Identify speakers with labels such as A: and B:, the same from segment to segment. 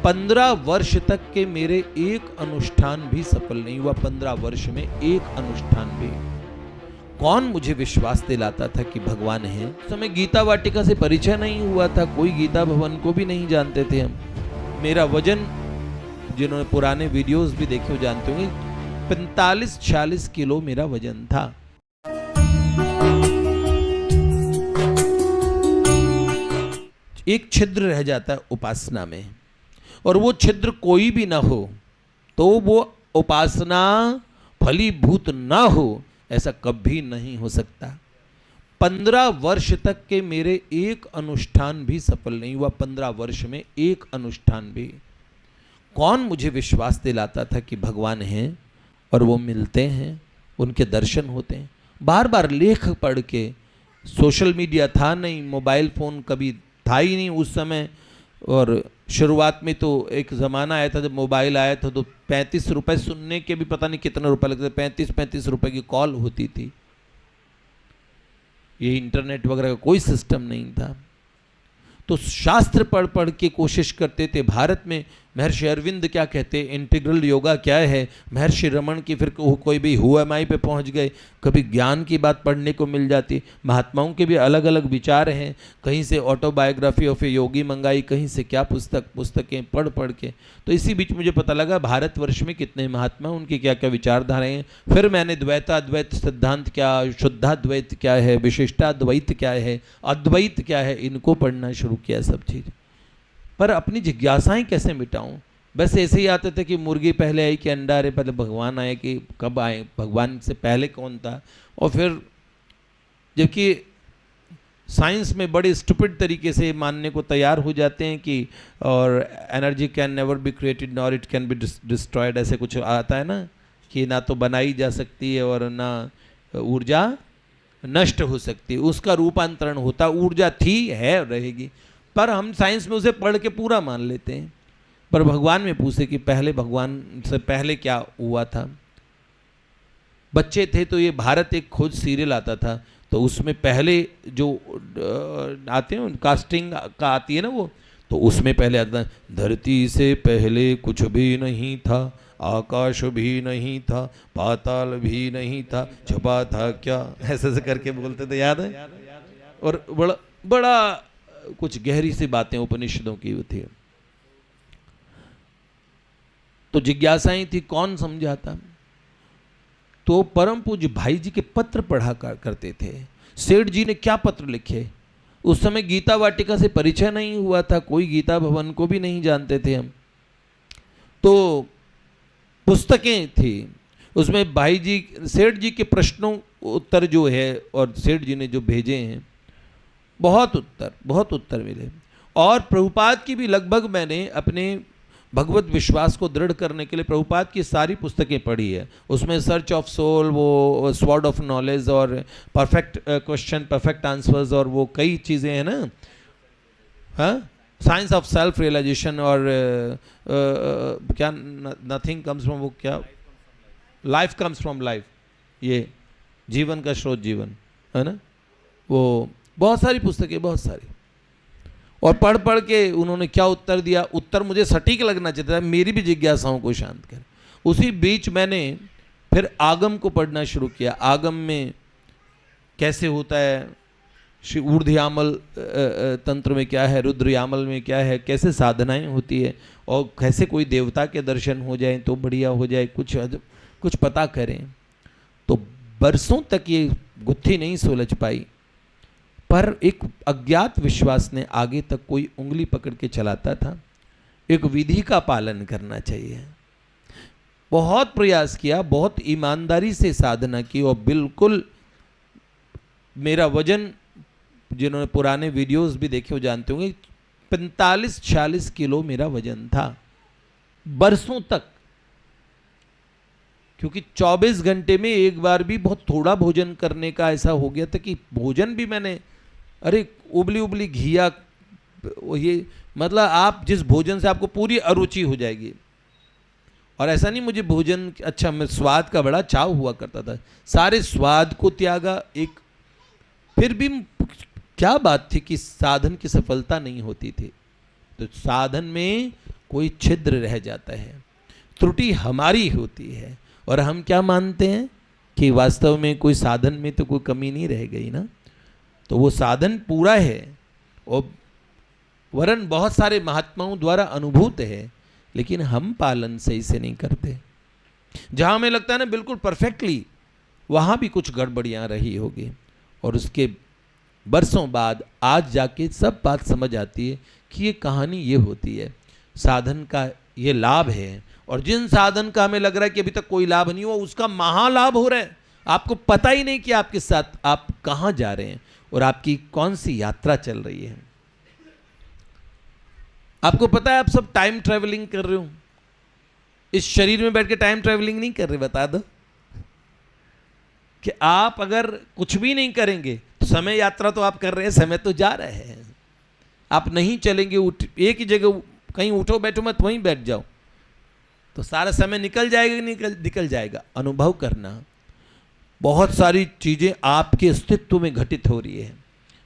A: 15 वर्ष तक के मेरे एक अनुष्ठान भी सफल नहीं हुआ। 15 वर्ष में एक अनुष्ठान भी। कौन मुझे विश्वास दिलाता था कि भगवान है? उस समय गीता वाटिका से परिचय नहीं हुआ था, कोई गीता भवन को भी नहीं जानते थे हम। मेरा वजन, जिन्होंने पुराने वीडियोस भी देखे हो जानते होंगे, 45-46 किलो मेरा वजन था। एक छिद्र रह जाता है उपासना में, और वो छिद्र कोई भी ना हो तो वो उपासना फलीभूत ना हो, ऐसा कभी नहीं हो सकता। 15 वर्ष तक के मेरे एक अनुष्ठान भी सफल नहीं हुआ। 15 वर्ष में एक अनुष्ठान भी। कौन मुझे विश्वास दिलाता था कि भगवान हैं और वो मिलते हैं, उनके दर्शन होते हैं। बार बार लेख पढ़ के, सोशल मीडिया था नहीं, मोबाइल फ़ोन कभी था ही नहीं उस समय। और शुरुआत में तो एक ज़माना आया था जब मोबाइल आया था, तो 35 रुपये सुनने के भी पता नहीं कितने रुपए लगते थे। 35 रुपए की कॉल होती थी। ये इंटरनेट वगैरह का कोई सिस्टम नहीं था। तो शास्त्र पढ़ पढ़ के कोशिश करते थे। भारत में महर्षि अरविंद क्या कहते हैं, इंटीग्रल योगा क्या है, महर्षि रमन की, फिर कोई भी हु एम आई पे पहुंच गए। कभी ज्ञान की बात पढ़ने को मिल जाती। महात्माओं के भी अलग अलग विचार हैं। कहीं से ऑटोबायोग्राफी ऑफ ए योगी मंगाई, कहीं से क्या पुस्तकें पढ़ पढ़ के। तो इसी बीच मुझे पता लगा भारतवर्ष में कितने महात्मा, उनकी क्या क्या विचारधाराएँ हैं। फिर मैंने द्वैताद्वैत सिद्धांत क्या, शुद्धाद्वैत क्या है, विशिष्टाद्वैत क्या है, अद्वैत क्या है, इनको पढ़ना शुरू किया सब चीज़। पर अपनी जिज्ञासाएं कैसे मिटाऊं? बस ऐसे ही आते थे कि मुर्गी पहले आई कि अंडा, अरे पहले भगवान आए कि कब आए, भगवान से पहले कौन था। और फिर जबकि साइंस में बड़े स्टूपिड तरीके से मानने को तैयार हो जाते हैं कि और energy can never be created nor it can be destroyed, ऐसे कुछ आता है ना, कि ना तो बनाई जा सकती है और ना ऊर्जा नष्ट हो सकती है, उसका रूपांतरण होता। ऊर्जा थी, है, रहेगी। पर हम साइंस में उसे पढ़ के पूरा मान लेते हैं। पर भगवान में पूछे कि पहले, भगवान से पहले क्या हुआ था। बच्चे थे तो ये भारत एक खोज सीरियल आता था, तो उसमें पहले जो आते हैं कास्टिंग का आती है ना वो, तो उसमें पहले आता है, धरती से पहले कुछ भी नहीं था, आकाश भी नहीं था, पाताल भी नहीं था, छुपा था क्या, ऐसे करके बोलते थे, याद है। और बड़ा बड़ा कुछ गहरी सी बातें उपनिषदों की थी। तो जिज्ञासाएं थी, कौन समझाता। तो परम पूज्य भाई जी के पत्र पढ़ा करते थे। सेठ जी ने क्या पत्र लिखे। उस समय गीता वाटिका से परिचय नहीं हुआ था, कोई गीता भवन को भी नहीं जानते थे हम। तो पुस्तकें थी, उसमें भाई जी, सेठ जी के प्रश्नों उत्तर जो है, और सेठ जी ने जो भेजे हैं, बहुत उत्तर मिले। और प्रभुपाद की भी लगभग मैंने अपने भगवत विश्वास को दृढ़ करने के लिए प्रभुपाद की सारी पुस्तकें पढ़ी है। उसमें सर्च ऑफ सोल, वो स्वॉर्ड ऑफ नॉलेज, और परफेक्ट क्वेश्चन, परफेक्ट आंसर्स, और वो कई चीज़ें हैं ना, हाँ, साइंस ऑफ सेल्फ रियलाइजेशन, और क्या नथिंग कम्स फ्रॉम, वो क्या, लाइफ कम्स फ्रॉम लाइफ, ये जीवन का स्रोत जीवन है ना, वो बहुत सारी पुस्तकें, बहुत सारी। और पढ़ पढ़ के उन्होंने क्या उत्तर दिया, उत्तर मुझे सटीक लगना चाहिए था, मेरी भी जिज्ञासाओं को शांत कर। उसी बीच मैंने फिर आगम को पढ़ना शुरू किया। आगम में कैसे होता है, श्री ऊर्ध्वयामल तंत्र में क्या है, रुद्रयामल में क्या है, कैसे साधनाएं होती है, और कैसे कोई देवता के दर्शन हो जाए तो बढ़िया हो जाए, कुछ पता करें। तो बरसों तक ये गुत्थी नहीं सुलझ पाई। पर एक अज्ञात विश्वास ने आगे तक कोई उंगली पकड़ के चलाता था। एक विधि का पालन करना चाहिए। बहुत प्रयास किया, बहुत ईमानदारी से साधना की, और बिल्कुल मेरा वजन, जिन्होंने पुराने वीडियोस भी देखे हो जानते होंगे, 45-46 किलो मेरा वजन था बरसों तक। क्योंकि 24 घंटे में एक बार भी बहुत थोड़ा भोजन करने का ऐसा हो गया था कि भोजन भी मैंने, अरे उबली उबली घिया, ये मतलब आप जिस भोजन से आपको पूरी अरुचि हो जाएगी। और ऐसा नहीं मुझे भोजन, अच्छा, मैं स्वाद का बड़ा चाव हुआ करता था, सारे स्वाद को त्यागा। एक फिर भी क्या बात थी कि साधन की सफलता नहीं होती थी। तो साधन में कोई छिद्र रह जाता है, त्रुटि हमारी होती है, और हम क्या मानते हैं कि वास्तव में कोई साधन में तो कोई कमी नहीं रह गई ना, तो वो साधन पूरा है और वरन बहुत सारे महात्माओं द्वारा अनुभूत है, लेकिन हम पालन सही से नहीं करते। जहां हमें लगता है ना बिल्कुल परफेक्टली, वहां भी कुछ गड़बड़ियां रही होगी, और उसके बरसों बाद आज जाके सब बात समझ आती है कि ये कहानी ये होती है, साधन का ये लाभ है, और जिन साधन का हमें लग रहा है कि अभी तक कोई लाभ नहीं हुआ, उसका महालाभ हो रहा है। आपको पता ही नहीं कि आपके साथ आप कहाँ जा रहे हैं और आपकी कौन सी यात्रा चल रही है। आपको पता है आप सब टाइम ट्रेवलिंग कर रहे हो, इस शरीर में बैठ के टाइम ट्रेवलिंग नहीं कर रहे। बता दो कि आप अगर कुछ भी नहीं करेंगे तो समय यात्रा तो आप कर रहे हैं, समय तो जा रहे हैं। आप नहीं चलेंगे, एक ही जगह कहीं उठो बैठो मत, वहीं बैठ जाओ, तो सारा समय निकल जाएगा, निकल जाएगा। अनुभव करना, बहुत सारी चीज़ें आपके अस्तित्व में घटित हो रही है,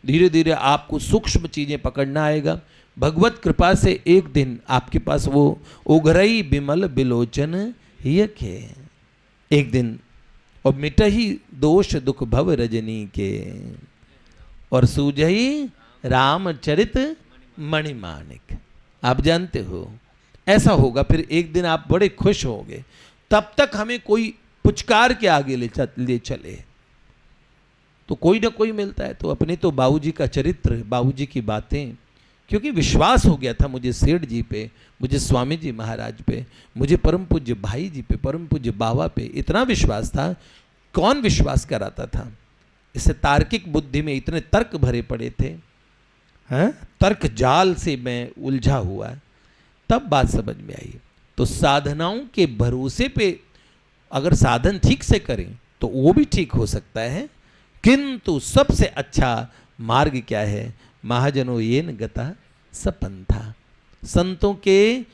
A: धीरे धीरे आपको सूक्ष्म चीज़ें पकड़ना आएगा। भगवत कृपा से एक दिन आपके पास वो उघरई बिमल बिलोचन यखे, एक दिन और मिटही दोष दुख भव रजनी के, और सूझई रामचरित मणिमाणिक। आप जानते हो ऐसा होगा, फिर एक दिन आप बड़े खुश होंगे। तब तक हमें कोई पुचकार के आगे ले चले तो कोई ना कोई मिलता है। तो अपने तो बाबूजी का चरित्र, बाबूजी की बातें, क्योंकि विश्वास हो गया था मुझे सेठ जी पे, मुझे स्वामी जी महाराज पे, मुझे परम पूज्य भाई जी पे, परम पूज्य बाबा पे इतना विश्वास था। कौन विश्वास कराता था? इससे तार्किक बुद्धि में इतने तर्क भरे पड़े थे, हैं? तर्क जाल से मैं उलझा हुआ, तब बात समझ में आई। तो साधनाओं के भरोसे पे अगर साधन ठीक से करें तो वो भी ठीक हो सकता है, किंतु सबसे अच्छा मार्ग क्या है? महाजनों येन गता सपंथा, संतों के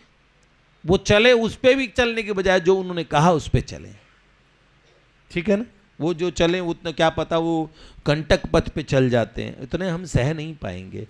A: वो चले, उस पे भी चलने के बजाय जो उन्होंने कहा उस पे चले। ठीक है ना? वो जो चले उतना क्या पता वो कंटक पथ पे चल जाते हैं, इतने हम सह नहीं पाएंगे।